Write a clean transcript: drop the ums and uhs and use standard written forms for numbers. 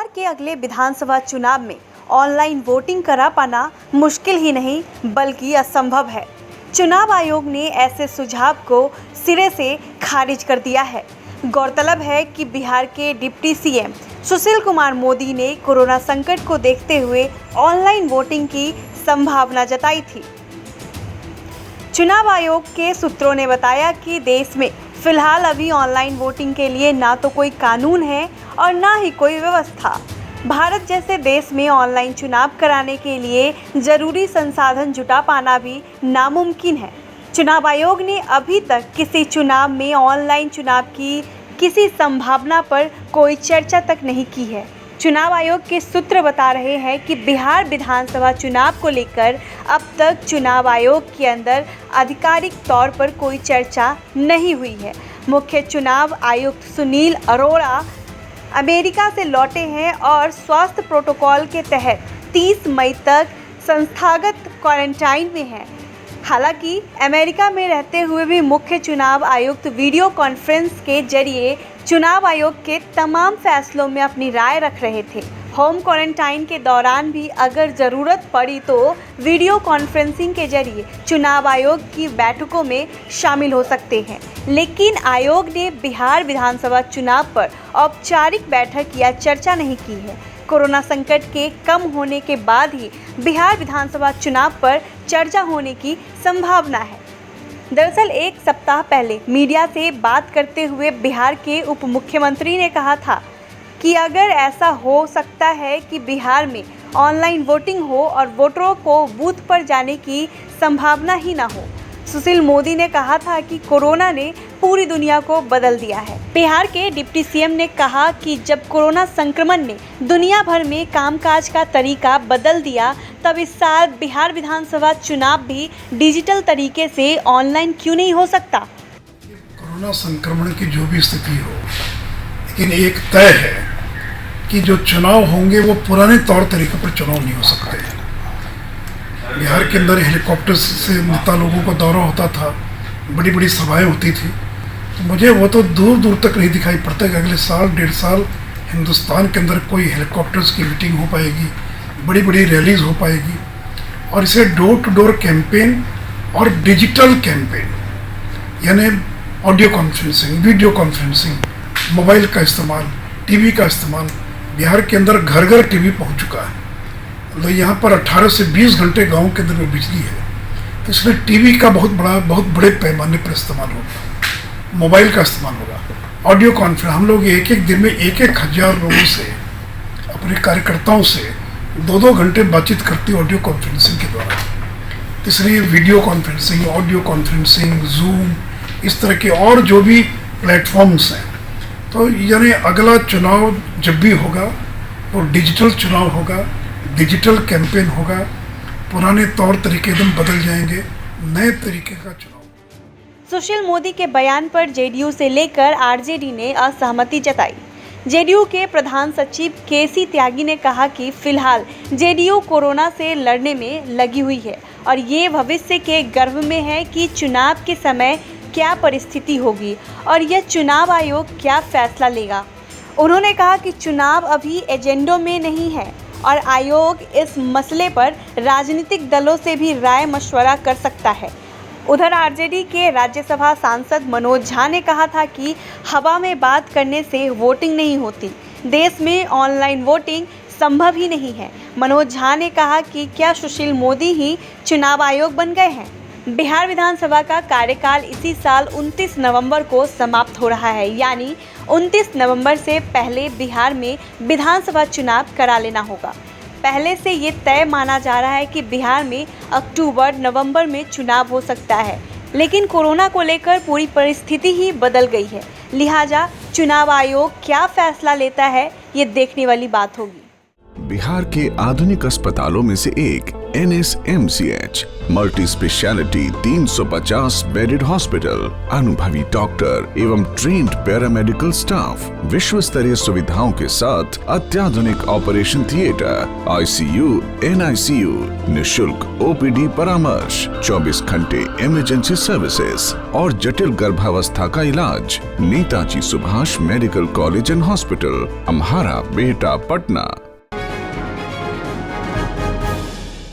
बिहार के अगले विधानसभा चुनाव में ऑनलाइन वोटिंग करा पाना मुश्किल ही नहीं बल्कि असंभव है। चुनाव आयोग ने ऐसे सुझाव को सिरे से खारिज कर दिया है। गौरतलब है कि बिहार के डिप्टी सीएम सुशील कुमार मोदी ने कोरोना संकट को देखते हुए ऑनलाइन वोटिंग की संभावना जताई थी। चुनाव आयोग के सूत्रों ने बताया कि देश में फिलहाल अभी ऑनलाइन वोटिंग के लिए ना तो कोई कानून है और ना ही कोई व्यवस्था। भारत जैसे देश में ऑनलाइन चुनाव कराने के लिए जरूरी संसाधन जुटा पाना भी नामुमकिन है। चुनाव आयोग ने अभी तक किसी चुनाव में ऑनलाइन चुनाव की किसी संभावना पर कोई चर्चा तक नहीं की है। चुनाव आयोग के सूत्र बता रहे हैं कि बिहार विधानसभा चुनाव को लेकर अब तक चुनाव आयोग के अंदर आधिकारिक तौर पर कोई चर्चा नहीं हुई है। मुख्य चुनाव आयुक्त सुनील अरोड़ा अमेरिका से लौटे हैं और स्वास्थ्य प्रोटोकॉल के तहत 30 मई तक संस्थागत क्वारंटाइन में हैं। हालांकि अमेरिका में रहते हुए भी मुख्य चुनाव आयुक्त वीडियो कॉन्फ्रेंस के जरिए चुनाव आयोग के तमाम फैसलों में अपनी राय रख रहे थे। होम क्वारंटाइन के दौरान भी अगर ज़रूरत पड़ी तो वीडियो कॉन्फ्रेंसिंग के जरिए चुनाव आयोग की बैठकों में शामिल हो सकते हैं। लेकिन आयोग ने बिहार विधानसभा चुनाव पर औपचारिक बैठक या चर्चा नहीं की है। कोरोना संकट के कम होने के बाद ही बिहार विधानसभा चुनाव पर चर्चा होने की संभावना है। दरअसल एक सप्ताह पहले मीडिया से बात करते हुए बिहार के उप मुख्यमंत्री ने कहा था कि अगर ऐसा हो सकता है कि बिहार में ऑनलाइन वोटिंग हो और वोटरों को बूथ पर जाने की संभावना ही ना हो। सुशील मोदी ने कहा था कि कोरोना ने पूरी दुनिया को बदल दिया है। बिहार के डिप्टी सीएम ने कहा कि जब कोरोना संक्रमण ने दुनिया भर में कामकाज का तरीका बदल दिया, तब इस साल बिहार विधानसभा चुनाव भी डिजिटल तरीके से ऑनलाइन क्यों नहीं हो सकता। कोरोना संक्रमण की जो भी स्थिति हो, लेकिन एक तय है कि जो चुनाव होंगे वो पुराने तौर तरीके पर चुनाव नहीं हो सकते। बिहार के अंदर हेलीकॉप्टर से नेता लोगों का दौरा होता था, बड़ी बड़ी सभाएं होती थी, तो मुझे वो तो दूर दूर तक नहीं दिखाई पड़ता कि अगले साल 1.5 साल हिंदुस्तान के अंदर कोई हेलीकॉप्टर्स की मीटिंग हो पाएगी, बड़ी बड़ी रैलीज हो पाएगी। और इसे डोर टू डोर कैंपेन और डिजिटल कैंपेन यानी audio conferencing, video conferencing, mobile का इस्तेमाल, टीवी का इस्तेमाल, बिहार के अंदर घर घर टीवी पहुंच चुका है। तो यहाँ पर 18 से 20 घंटे गांव के अंदर में बिजली है, तो इसलिए टीवी का बहुत बड़े पैमाने पर इस्तेमाल होगा, मोबाइल का इस्तेमाल होगा। ऑडियो कॉन्फ्रेंस हम लोग एक दिन में 1,000 लोगों से, अपने कार्यकर्ताओं से 2-2 घंटे बातचीत करती ऑडियो कॉन्फ्रेंसिंग के द्वारा। इसलिए video conferencing, audio conferencing, zoom, इस तरह के और जो भी प्लेटफॉर्म्स हैं, तो यानी अगला चुनाव जब भी होगा वो डिजिटल चुनाव होगा, डिजिटल कैंपेन होगा, पुराने तौर तरीके एकदम बदल जाएंगे, नए तरीके का चुनाव। सुशील मोदी के बयान पर जेडीयू से लेकर आरजेडी ने असहमति जताई। जेडीयू के प्रधान सचिव केसी त्यागी ने कहा कि फिलहाल जेडीयू कोरोना से लड़ने में लगी हुई है और ये भविष्य के गर्भ में है कि चुनाव के समय क्या परिस्थिति होगी और यह चुनाव आयोग क्या फैसला लेगा। उन्होंने कहा कि चुनाव अभी एजेंडों में नहीं है और आयोग इस मसले पर राजनीतिक दलों से भी राय मशवरा कर सकता है। उधर आरजेडी के राज्यसभा सांसद मनोज झा ने कहा था कि हवा में बात करने से वोटिंग नहीं होती, देश में ऑनलाइन वोटिंग संभव ही नहीं है। मनोज झा ने कहा कि क्या सुशील मोदी ही चुनाव आयोग बन गए हैं। बिहार विधानसभा का कार्यकाल इसी साल 29 नवंबर को समाप्त हो रहा है, यानी 29 नवंबर से पहले बिहार में विधानसभा चुनाव करा लेना होगा। पहले से ये तय माना जा रहा है कि बिहार में अक्टूबर-नवंबर में चुनाव हो सकता है, लेकिन कोरोना को लेकर पूरी परिस्थिति ही बदल गई है। लिहाजा चुनाव आयोग क्या फैसला लेता है, ये देखने वाली बात होगी। बिहार के आधुनिक अस्पतालों में से एक NSMCH multi speciality 350 bedded hospital, अनुभवी डॉक्टर एवं ट्रेन्ड पैरामेडिकल स्टाफ, विश्व स्तरीय सुविधाओं के साथ अत्याधुनिक ऑपरेशन थिएटर, ICU, NICU, निशुल्क OPD परामर्श, 24 घंटे इमरजेंसी सर्विसेज और जटिल गर्भावस्था का इलाज। Netaji Subhash medical college and hospital, Amhara, Bihta, Patna.